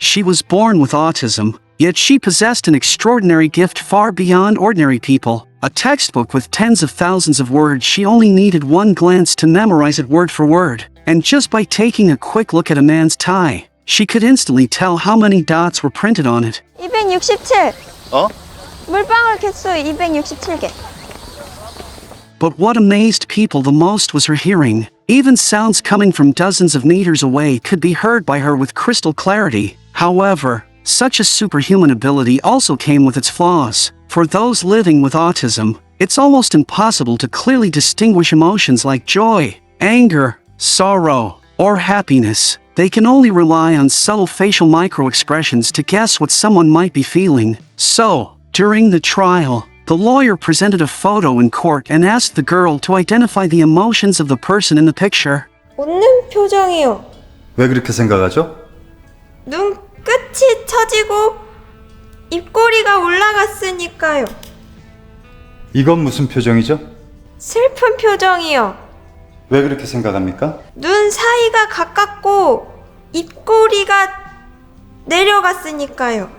She was born with autism, yet she possessed an extraordinary gift far beyond ordinary people. A textbook with tens of thousands of words, she only needed one glance to memorize it word for word. And just by taking a quick look at a man's tie, she could instantly tell how many dots were printed on it. 267. 어? 물방울 개수 267개. But what amazed people the most was her hearing. Even sounds coming from dozens of meters away could be heard by her with crystal clarity. However, such a superhuman ability also came with its flaws. For those living with autism, it's almost impossible to clearly distinguish emotions like joy, anger, sorrow, or happiness. They can only rely on subtle facial microexpressions to guess what someone might be feeling. So, during the trial, the lawyer presented a photo in court and asked the girl to identify the emotions of the person in the picture. 웃는 표정이요. 왜 그렇게 생각하죠? 눈 끝이 처지고 입꼬리가 올라갔으니까요. 이건 무슨 표정이죠? 슬픈 표정이요. 왜 그렇게 생각합니까? 눈 사이가 가깝고 입꼬리가 내려갔으니까요.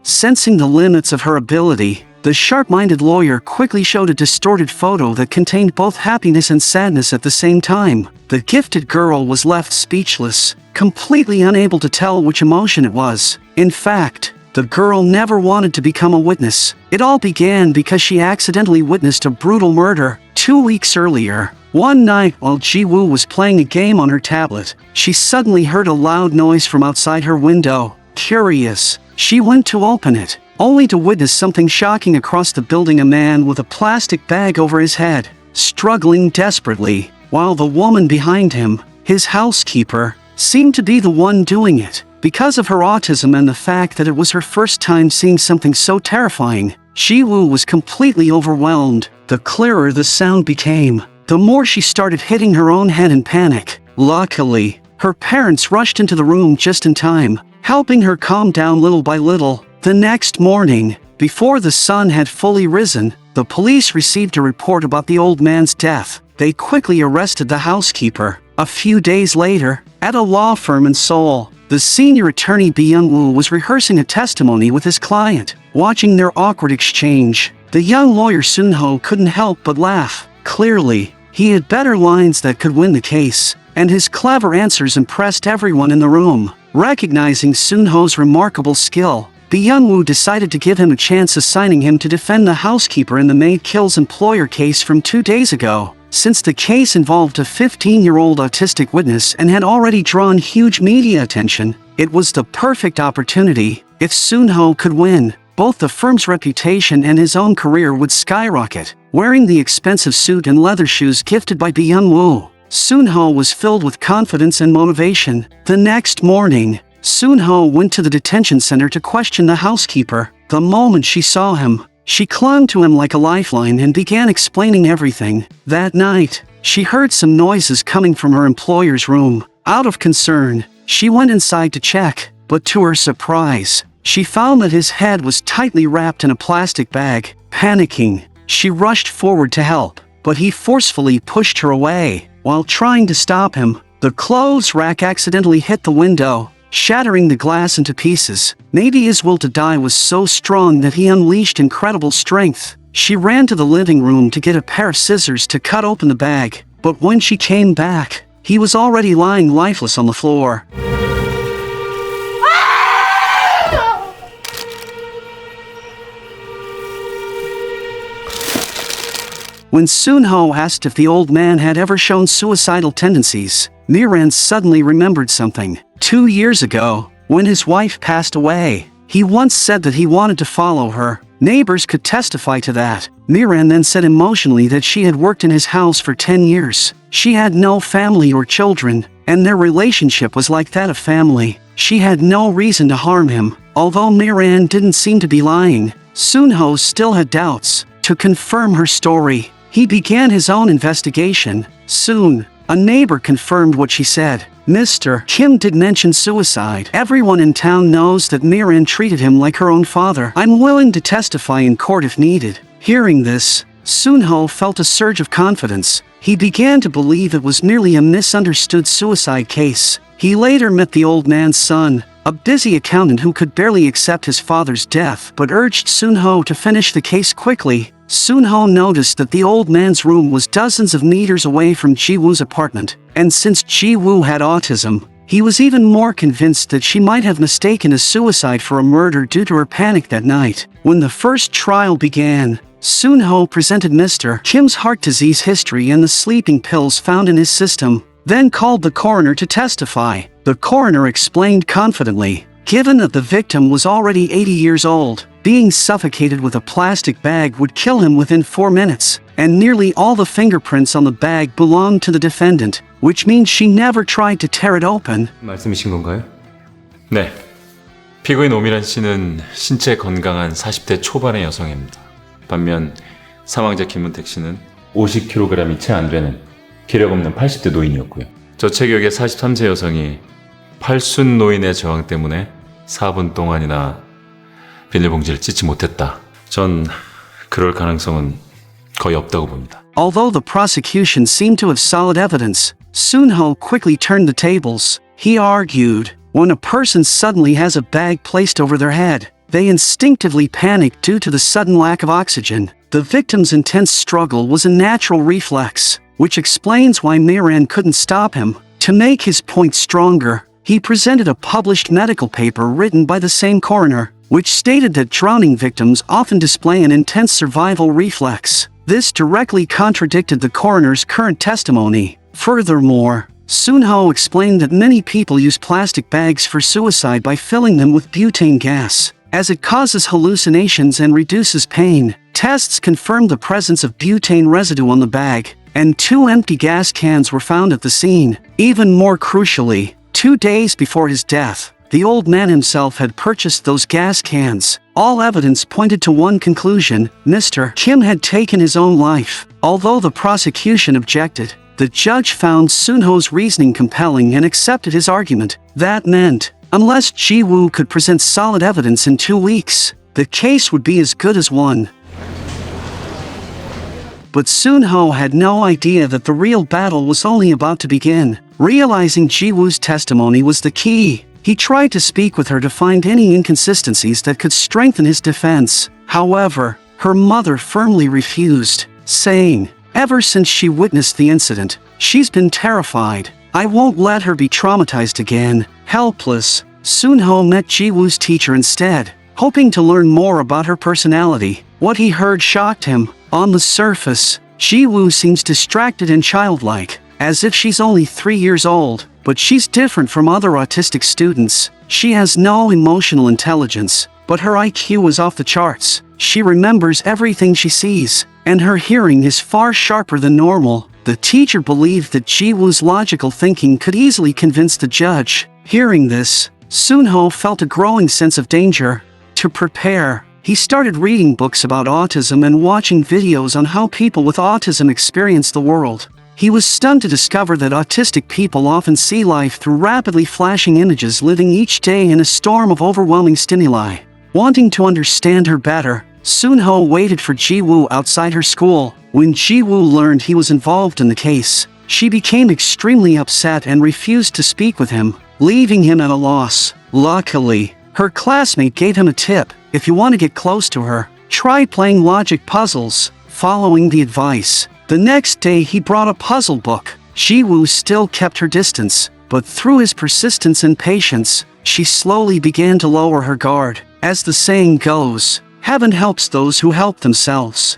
Sensing the limits of her ability, the sharp-minded lawyer quickly showed a distorted photo that contained both happiness and sadness at the same time. The gifted girl was left speechless, completely unable to tell which emotion it was. In fact, the girl never wanted to become a witness. It all began because she accidentally witnessed a brutal murder 2 weeks earlier. One night while Ji-woo was playing a game on her tablet, she suddenly heard a loud noise from outside her window. Curious, she went to open it, only to witness something shocking across the building: a man with a plastic bag over his head, struggling desperately, while the woman behind him, his housekeeper, seemed to be the one doing it. Because of her autism and the fact that it was her first time seeing something so terrifying, Ji-woo was completely overwhelmed. The clearer the sound became, the more she started hitting her own head in panic. Luckily, her parents rushed into the room just in time, helping her calm down little by little. The next morning, before the sun had fully risen, the police received a report about the old man's death. They quickly arrested the housekeeper. A few days later, at a law firm in Seoul, the senior attorney Bae Young-woo was rehearsing a testimony with his client. Watching their awkward exchange, the young lawyer Sun-ho couldn't help but laugh. Clearly, he had better lines that could win the case, and his clever answers impressed everyone in the room. Recognizing Sun-ho's remarkable skill, Bae Young-woo decided to give him a chance, assigning him to defend the housekeeper in the maid kills employer case from 2 days ago. Since the case involved a 15-year-old autistic witness and had already drawn huge media attention, it was the perfect opportunity. If Sun-ho could win, both the firm's reputation and his own career would skyrocket. Wearing the expensive suit and leather shoes gifted by Bae Young-woo, Sun-ho was filled with confidence and motivation. The next morning, Sun-ho went to the detention center to question the housekeeper. The moment she saw him, she clung to him like a lifeline and began explaining everything. That night, she heard some noises coming from her employer's room. Out of concern, she went inside to check, but to her surprise, she found that his head was tightly wrapped in a plastic bag. Panicking, she rushed forward to help, but he forcefully pushed her away. While trying to stop him, the clothes rack accidentally hit the window, shattering the glass into pieces. Maybe his will to die was so strong that he unleashed incredible strength. She ran to the living room to get a pair of scissors to cut open the bag, but when she came back, he was already lying lifeless on the floor. When Sun-ho asked if the old man had ever shown suicidal tendencies, Miran suddenly remembered something. 2 years ago, when his wife passed away, he once said that he wanted to follow her. Neighbors could testify to that. Miran then said emotionally that she had worked in his house for 10 years. She had no family or children, and their relationship was like that of family. She had no reason to harm him. Although Miran didn't seem to be lying, Sun-ho still had doubts. To confirm her story, he began his own investigation. Soon, a neighbor confirmed what she said. Mr. Kim did mention suicide. Everyone in town knows that Miran treated him like her own father. I'm willing to testify in court if needed. Hearing this, Sun-ho felt a surge of confidence. He began to believe it was merely a misunderstood suicide case. He later met the old man's son, a busy accountant who could barely accept his father's death but urged Sun-ho to finish the case quickly. Sun-ho noticed that the old man's room was dozens of meters away from Ji-woo's apartment, and since Ji-woo had autism, he was even more convinced that she might have mistaken a suicide for a murder due to her panic that night. When the first trial began, Sun-ho presented Mr. Kim's heart disease history and the sleeping pills found in his system, then called the coroner to testify. The coroner explained confidently, given that the victim was already 80 years old, being suffocated with a plastic bag would kill him within 4 minutes, and nearly all the fingerprints on the bag belonged to the defendant, which means she never tried to tear it open. 말씀이신 건가요? 네. 피고인 오미란 씨는 신체 건강한 40대 초반의 여성입니다. 반면 사망자 김문택 씨는 50kg이 채 안 되는 기력 없는 80대 노인이었고요. 저 체격의 43세 여성이 팔순 노인의 저항 때문에 4분 동안이나 비닐봉지를 찢지 못했다. 전 그럴 가능성은 거의 없다고 봅니다. Although the prosecution seemed to have solid evidence, Sun-ho quickly turned the tables. He argued, when a person suddenly has a bag placed over their head, they instinctively panic due to the sudden lack of oxygen. The victim's intense struggle was a natural reflex, which explains why Miran couldn't stop him. To make his point stronger, he presented a published medical paper written by the same coroner, which stated that drowning victims often display an intense survival reflex. This directly contradicted the coroner's current testimony. Furthermore, Sun-ho explained that many people use plastic bags for suicide by filling them with butane gas, as it causes hallucinations and reduces pain. Tests confirmed the presence of butane residue on the bag, and 2 empty gas cans were found at the scene. Even more crucially, 2 days before his death, the old man himself had purchased those gas cans. All evidence pointed to one conclusion: Mr. Kim had taken his own life. Although the prosecution objected, the judge found Sun-ho's reasoning compelling and accepted his argument. That meant, unless Ji-woo could present solid evidence in 2 weeks, the case would be as good as won. But Sun-ho had no idea that the real battle was only about to begin. Realizing Ji-woo's testimony was the key, he tried to speak with her to find any inconsistencies that could strengthen his defense. However, her mother firmly refused, saying, ever since she witnessed the incident, she's been terrified. I won't let her be traumatized again. Helpless, Sun-ho met Ji-woo's teacher instead, hoping to learn more about her personality. What he heard shocked him. On the surface, Ji-woo seems distracted and childlike, as if she's only 3 years old, but she's different from other autistic students. She has no emotional intelligence, but her IQ is off the charts. She remembers everything she sees, and her hearing is far sharper than normal. The teacher believed that Ji-woo's logical thinking could easily convince the judge. Hearing this, Sun-ho felt a growing sense of danger. To prepare, he started reading books about autism and watching videos on how people with autism experience the world. He was stunned to discover that autistic people often see life through rapidly flashing images, living each day in a storm of overwhelming stimuli. Wanting to understand her better, Sun-ho waited for Ji-woo outside her school. When Ji-woo learned he was involved in the case, she became extremely upset and refused to speak with him, leaving him at a loss. Luckily, her classmate gave him a tip: if you want to get close to her, try playing logic puzzles. Following the advice, the next day he brought a puzzle book. Ji-woo still kept her distance, but through his persistence and patience, she slowly began to lower her guard. As the saying goes, heaven helps those who help themselves.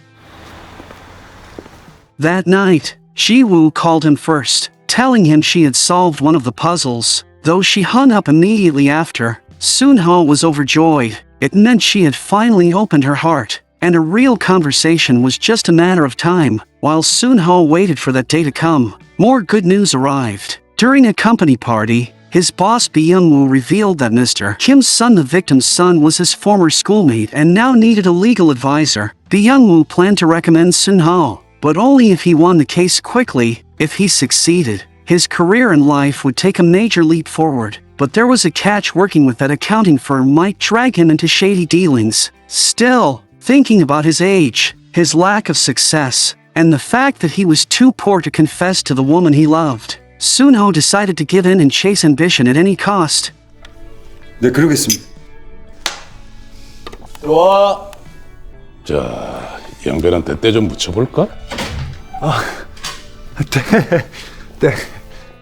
That night, Ji-woo called him first, telling him she had solved one of the puzzles. Though she hung up immediately after, Sun-ho was overjoyed. It meant she had finally opened her heart, and a real conversation was just a matter of time. While Sun-ho waited for that day to come, more good news arrived. During a company party, his boss Byung-woo revealed that Mr. Kim's son, the victim's son, was his former schoolmate and now needed a legal advisor. Byung-woo planned to recommend Sun-ho, but only if he won the case quickly. If he succeeded, his career and life would take a major leap forward. But there was a catch: working with that accounting firm might drag him into shady dealings. Still, thinking about his age, his lack of success, and the fact that he was too poor to confess to the woman he loved, Sun-ho decided to give in and chase ambition at any cost. 네, 그러겠습니다. 자, 영배한테 때 좀 묻혀볼까? 네.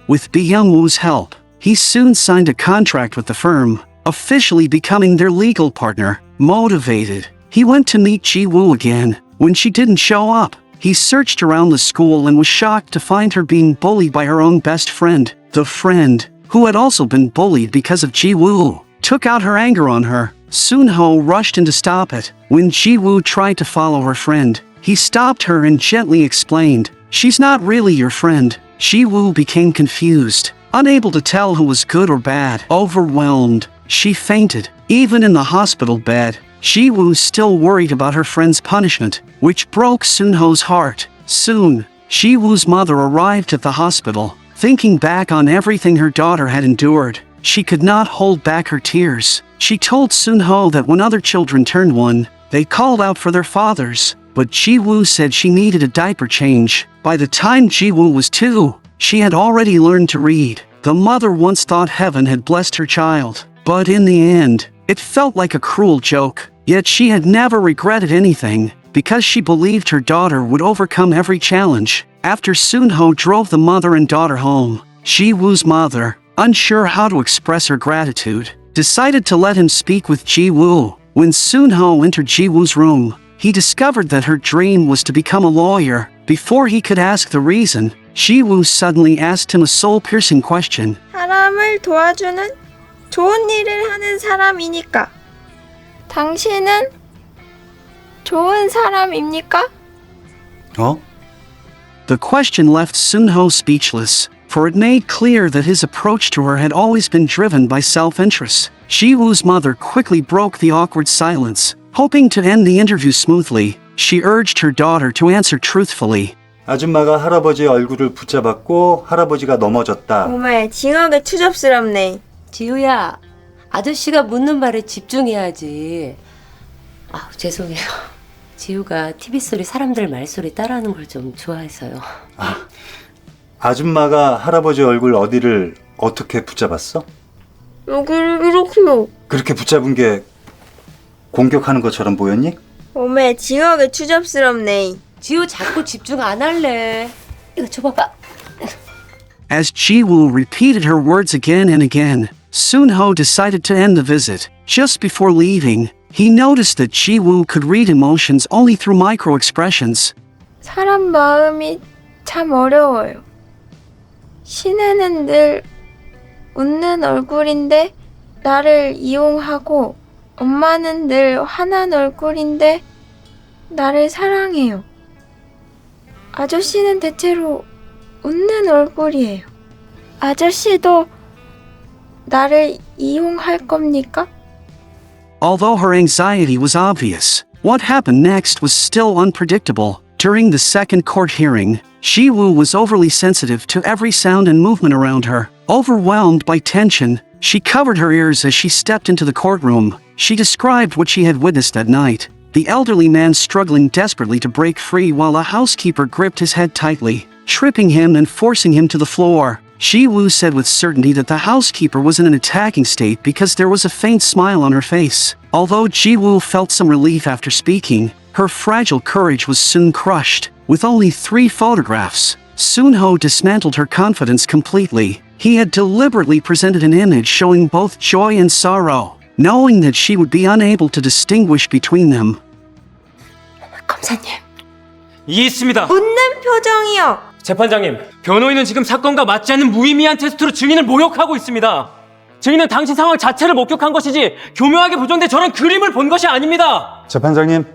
With Byung-woo's help, he soon signed a contract with the firm, officially becoming their legal partner. Motivated, he went to meet Ji-woo again. When she didn't show up, he searched around the school and was shocked to find her being bullied by her own best friend. The friend, who had also been bullied because of Ji-woo, took out her anger on her. Sun-ho rushed in to stop it. When Ji-woo tried to follow her friend, he stopped her and gently explained, "She's not really your friend." Ji-woo became confused, unable to tell who was good or bad. Overwhelmed, she fainted. Even in the hospital bed, Ji-woo still worried about her friend's punishment, which broke Sun-ho's heart. Soon, Ji-woo's mother arrived at the hospital. Thinking back on everything her daughter had endured, she could not hold back her tears. She told Sun-ho that when other children turned 1, they called out for their fathers. But Ji-woo said she needed a diaper change. By the time Ji-woo was 2, she had already learned to read. The mother once thought heaven had blessed her child. But in the end, it felt like a cruel joke. Yet she had never regretted anything, because she believed her daughter would overcome every challenge. After Sun-ho drove the mother and daughter home, Ji-woo's mother, unsure how to express her gratitude, decided to let him speak with Ji-woo. When Sun-ho entered Ji-woo's room, he discovered that her dream was to become a lawyer. Before he could ask the reason, Ji-woo suddenly asked him a soul-piercing question. 사람을 도와주는 좋은 일을 하는 사람이니까. 당신은 좋은 사람입니까? The question left Sun-ho speechless, for it made clear that his approach to her had always been driven by self-interest. Ji-woo's mother quickly broke the awkward silence. Hoping to end the interview smoothly, she urged her daughter to answer truthfully. 아줌마가 할아버지의 얼굴을 붙잡았고 할아버지가 넘어졌다. 정말 징하게 추접스럽네. 지우야, 아저씨가 묻는 말에 집중해야지. 아, 죄송해요. 지우가 TV 소리, 사람들 말소리 따라하는 걸 좀 좋아해서요. 아줌마가 할아버지 얼굴 어디를 어떻게 붙잡았어? 여기를 이렇게요. 그렇게 붙잡은 게 공격하는 것처럼 보였니? 정말 징하게 추접스럽네. 지우 자꾸 집중 안 할래. 이거 줘봐봐. As Ji-woo repeated her words again and again, Sun-ho decided to end the visit. Just before leaving, he noticed that Ji-woo could read emotions only through micro-expressions. 사람 마음이 참 어려워요. 신혜는 늘 웃는 얼굴인데 나를 이용하고 엄마는 늘 화난 얼굴인데 나를 사랑해요. 아저씨는 대체로 웃는 얼굴이에요. 아저씨도 나를 이용할 겁니까? Although her anxiety was obvious, what happened next was still unpredictable. During the second court hearing, Ji-woo was overly sensitive to every sound and movement around her. Overwhelmed by tension, she covered her ears as she stepped into the courtroom. She described what she had witnessed that night. The elderly man struggling desperately to break free while a housekeeper gripped his head tightly, tripping him and forcing him to the floor. Ji-woo said with certainty that the housekeeper was in an attacking state because there was a faint smile on her face. Although Ji-woo felt some relief after speaking, her fragile courage was soon crushed. With only 3 photographs, Sun-ho dismantled her confidence completely. He had deliberately presented an image showing both joy and sorrow, knowing that she would be unable to distinguish between them. 검사님. 이해했습니다. 웃는 표정이요. 재판장님, 변호인은 지금 사건과 맞지 않는 무의미한 테스트로 증인을 모욕하고 있습니다. 증인은 당신 상황 자체를 목격한 것이지 교묘하게 보존된 저런 그림을 본 것이 아닙니다. 재판장님,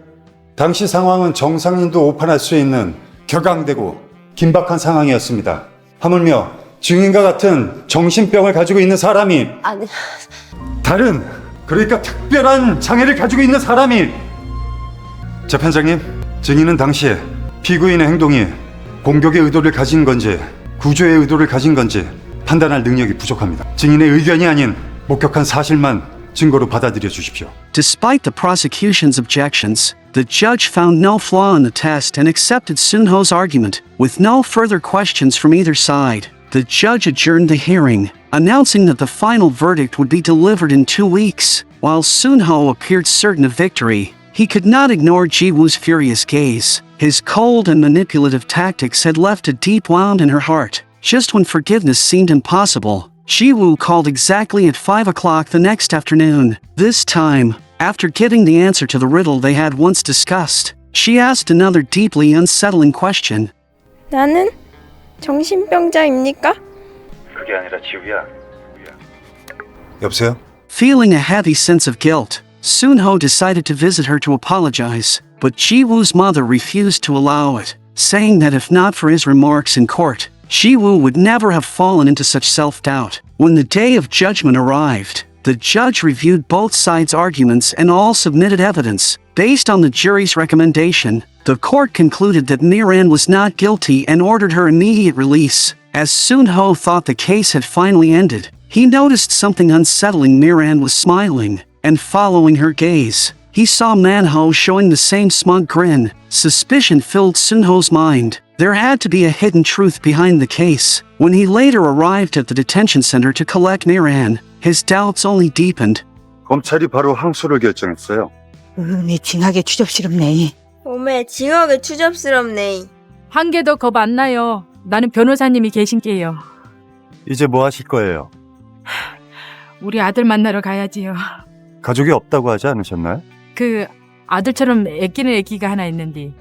당시 상황은 정상인도 오판할 수 있는 격앙되고 긴박한 상황이었습니다. 하물며 증인과 같은 정신병을 가지고 있는 사람이 아니, 다른, 그러니까 특별한 장애를 가지고 있는 사람이 재판장님, 증인은 당시에 피고인의 행동이 공격의 의도를 가진 건지 구조의 의도를 가진 건지 판단할 능력이 부족합니다. 증인의 의견이 아닌 목격한 사실만 증거로 받아들여 주십시오. Despite the prosecution's objections, the judge found no flaw in the test and accepted Sun-ho's argument. With no further questions from either side, the judge adjourned the hearing, announcing that the final verdict would be delivered in 2 weeks. While Soon-ho appeared certain of victory, he could not ignore Ji-woo's furious gaze. His cold and manipulative tactics had left a deep wound in her heart. Just when forgiveness seemed impossible, Ji-woo called exactly at 5 o'clock the next afternoon. This time, after getting the answer to the riddle they had once discussed, she asked another deeply unsettling question. 나는 정신병자입니까? 그게 아니라 지우야. 여보세요? Feeling a heavy sense of guilt, Soon-ho decided to visit her to apologize, but Ji-woo's mother refused to allow it, saying that if not for his remarks in court, Ji-woo would never have fallen into such self-doubt. When the day of judgment arrived, the judge reviewed both sides' arguments and all submitted evidence. Based on the jury's recommendation, the court concluded that Miran was not guilty and ordered her immediate release. As Soon-ho thought the case had finally ended, he noticed something unsettling. Miran was smiling, and following her gaze, he saw Man-ho showing the same smug grin. Suspicion filled Soon-ho's mind. There had to be a hidden truth behind the case. When he later arrived at the detention center to collect Miran, his doubts only deepened. 검찰이 바로 항소를 결정했어요. 내 징하게 추접스럽네. 몸에 징하게 추접스럽네. 한 개 더 겁 안 나요. 나는 변호사님이 계신게요. 이제 뭐 하실 거예요? 우리 아들 만나러 가야지요. 가족이 없다고 하지 않으셨나요? 그 아들처럼 애끼는 애기가 하나 있는데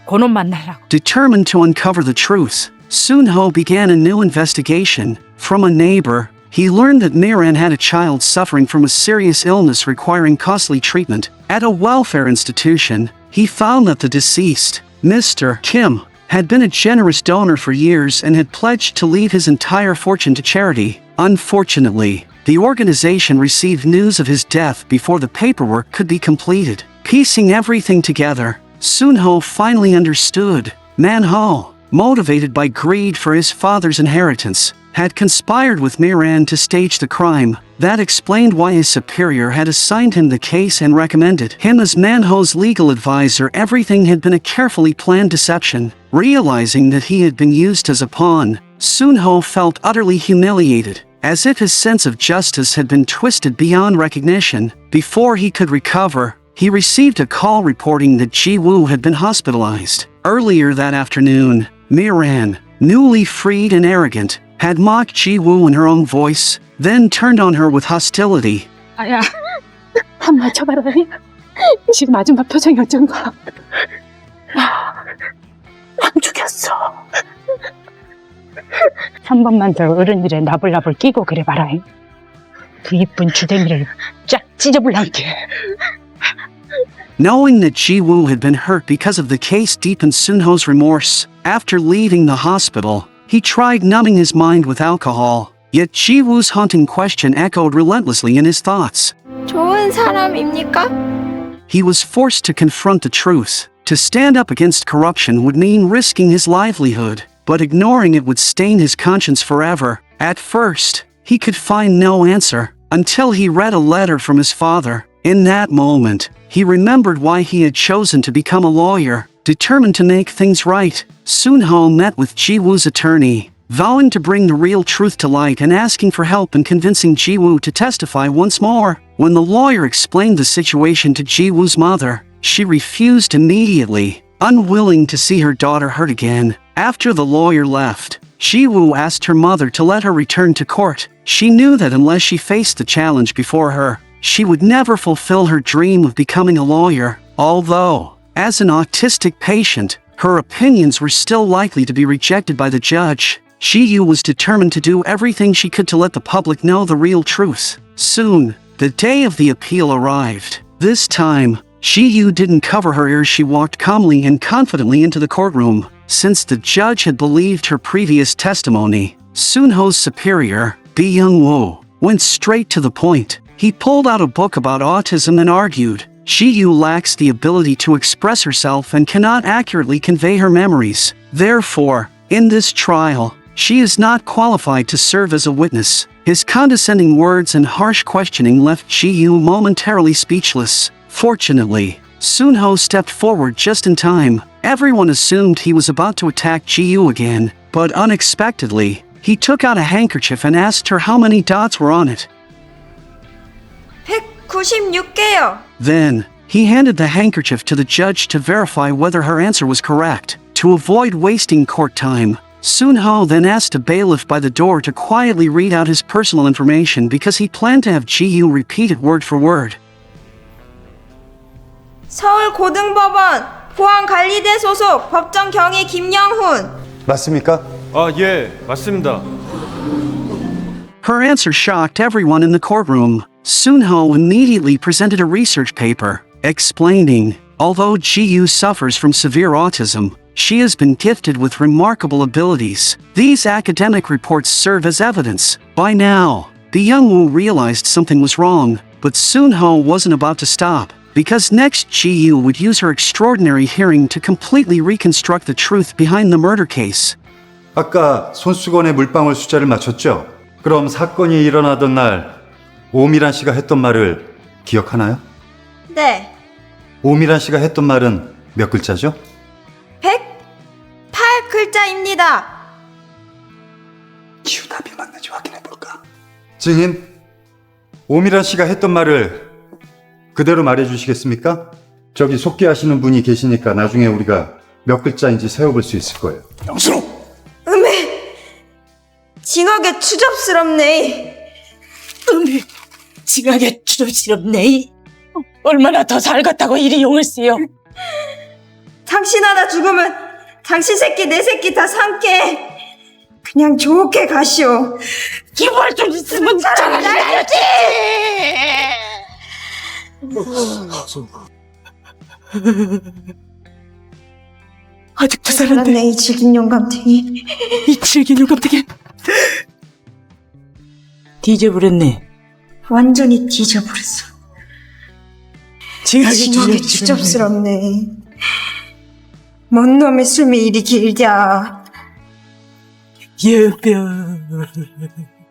그놈 만나려고. Determined to uncover the truth, Soon-ho began a new investigation. From a neighbor, he learned that Miran had a child suffering from a serious illness requiring costly treatment. At a welfare institution, he found that the deceased, Mr. Kim, had been a generous donor for years and had pledged to leave his entire fortune to charity. Unfortunately, the organization received news of his death before the paperwork could be completed. Piecing everything together, Soon-ho finally understood. Man-ho, motivated by greed for his father's inheritance, had conspired with Miran to stage the crime. That explained why his superior had assigned him the case and recommended him as Man-ho's legal advisor. Everything had been a carefully planned deception. Realizing that he had been used as a pawn, Soon-ho felt utterly humiliated, as if his sense of justice had been twisted beyond recognition. Before he could recover, he received a call reporting that Ji-woo had been hospitalized. Earlier that afternoon, Miran, newly freed and arrogant, had mocked Ji-woo in her own voice, then turned on her with hostility. 아야, 한 번 쳐봐라. 지금 마지막 표정이 어쩐가. 안 죽였어. 한 번만 더 어른들의 나불나불 끼고 그래봐라. 그 이쁜 주댕이를 쫙 찢어볼란게. Knowing that Ji-woo had been hurt because of the case deepened Soon-ho's remorse. After leaving the hospital, he tried numbing his mind with alcohol. Yet Ji-woo's haunting question echoed relentlessly in his thoughts. 좋은 사람입니까? He was forced to confront the truth. To stand up against corruption would mean risking his livelihood, but ignoring it would stain his conscience forever. At first, he could find no answer, until he read a letter from his father. In that moment, he remembered why he had chosen to become a lawyer. Determined to make things right, Soon-ho met with Ji-woo's attorney, vowing to bring the real truth to light and asking for help in convincing Ji-woo to testify once more. When the lawyer explained the situation to Ji-woo's mother, she refused immediately, unwilling to see her daughter hurt again. After the lawyer left, Ji-woo asked her mother to let her return to court. She knew that unless she faced the challenge before her, she would never fulfill her dream of becoming a lawyer. Although, as an autistic patient, her opinions were still likely to be rejected by the judge, Ji-woo was determined to do everything she could to let the public know the real truth. Soon, the day of the appeal arrived. This time, Ji-woo didn't cover her ears. She walked calmly and confidently into the courtroom. Since the judge had believed her previous testimony, Soon-ho's superior, Bi Young-woo, went straight to the point. He pulled out a book about autism and argued, Ji-woo lacks the ability to express herself and cannot accurately convey her memories. Therefore, in this trial, she is not qualified to serve as a witness. His condescending words and harsh questioning left Ji-woo momentarily speechless. Fortunately, Soon-ho stepped forward just in time. Everyone assumed he was about to attack Ji-woo again, but unexpectedly, he took out a handkerchief and asked her how many dots were on it. 196개요. Then, he handed the handkerchief to the judge to verify whether her answer was correct. To avoid wasting court time, Soon-ho then asked a bailiff by the door to quietly read out his personal information because he planned to have Ji-yu repeat it word for word. 서울고등법원 보안관리대 소속 법정 경위 김영훈. 맞습니까? 아, 예, 맞습니다. Her answer shocked everyone in the courtroom. Soon-ho immediately presented a research paper, explaining, although Ji-yu suffers from severe autism, she has been gifted with remarkable abilities. These academic reports serve as evidence. By now, the young Woo realized something was wrong, but Soon-ho wasn't about to stop, because next Ji-yu would use her extraordinary hearing to completely reconstruct the truth behind the murder case. 아까 손수건에 물방울 숫자를 맞췄죠? 그럼 사건이 일어나던 날 오미란 씨가 했던 말을 기억하나요? 네. 오미란 씨가 했던 말은 몇 글자죠? 108글자입니다. 기후 답이 맞는지 확인해볼까? 증인, 오미란 씨가 했던 말을 그대로 말해주시겠습니까? 저기 속기하시는 분이 계시니까 나중에 우리가 몇 글자인지 세어볼 수 있을 거예요. 영순호! 징하게 추접스럽네. 징하게 추접스럽네. 얼마나 더 살겠다고 이리 용을 쓰요. 당신 하나 죽으면 당신 새끼 내 새끼 다 삼게. 그냥 좋게 가시오. 기분 좀 있으면 차라리 나야지. 아직도 살았네. 살았네 이 질긴 용감탱이. 이 질긴 용감탱이. 뒤져버렸네. 완전히 뒤져버렸어. 징하게 추접스럽네. 뭔 놈의 숨이 이리 길냐. 여병.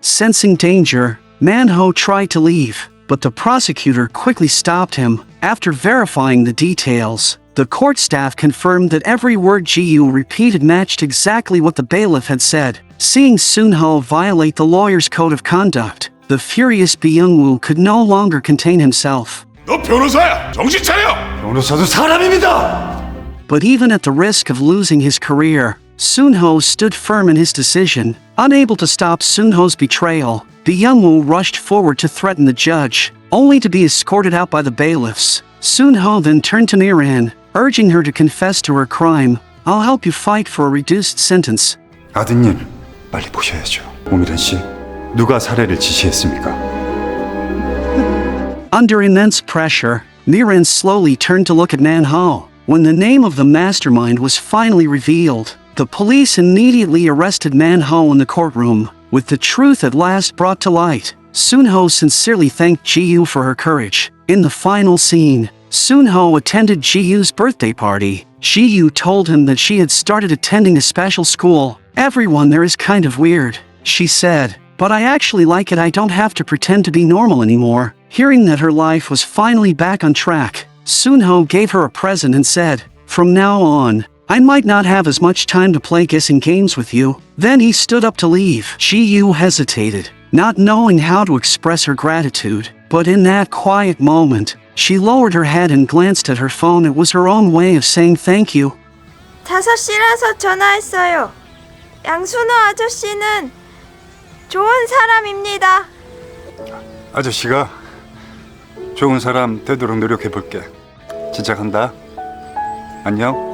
Sensing danger, Man-ho tried to leave, but the prosecutor quickly stopped him. After verifying the details, the court staff confirmed that every word Ji-yu repeated matched exactly what the bailiff had said. Seeing Soon-ho violate the lawyer's code of conduct, the furious Byung-woo could no longer contain himself. 너 변호사야! 정신 차려! 변호사도 사람입니다! But even at the risk of losing his career, Soon-ho stood firm in his decision. Unable to stop Soon-ho's betrayal, Byung-woo rushed forward to threaten the judge, only to be escorted out by the bailiffs. Soon-ho then turned to Miran, urging her to confess to her crime. I'll help you fight for a reduced sentence. 아드님, 빨리 보셔야죠. 오미란 씨, 누가 살해를 지시했습니까? Under immense pressure, Miran slowly turned to look at Man-ho. When the name of the mastermind was finally revealed, the police immediately arrested Man-ho in the courtroom. With the truth at last brought to light, Soon-ho sincerely thanked Ji-yu for her courage. In the final scene, Soon-ho attended Ji-yu's birthday party. Ji-yu told him that she had started attending a special school. Everyone there is kind of weird, she said, but I actually like it. I don't have to pretend to be normal anymore. Hearing that her life was finally back on track, Soon-ho gave her a present and said, from now on, I might not have as much time to play guessing games with you. Then he stood up to leave. Ji-yu hesitated, not knowing how to express her gratitude. But in that quiet moment, she lowered her head and glanced at her phone. It was her own way of saying thank you. 5시라서 전화했어요. 양순호 아저씨는 좋은 사람입니다. 아저씨가 좋은 사람 되도록 노력해볼게. 진짜 간다. 안녕.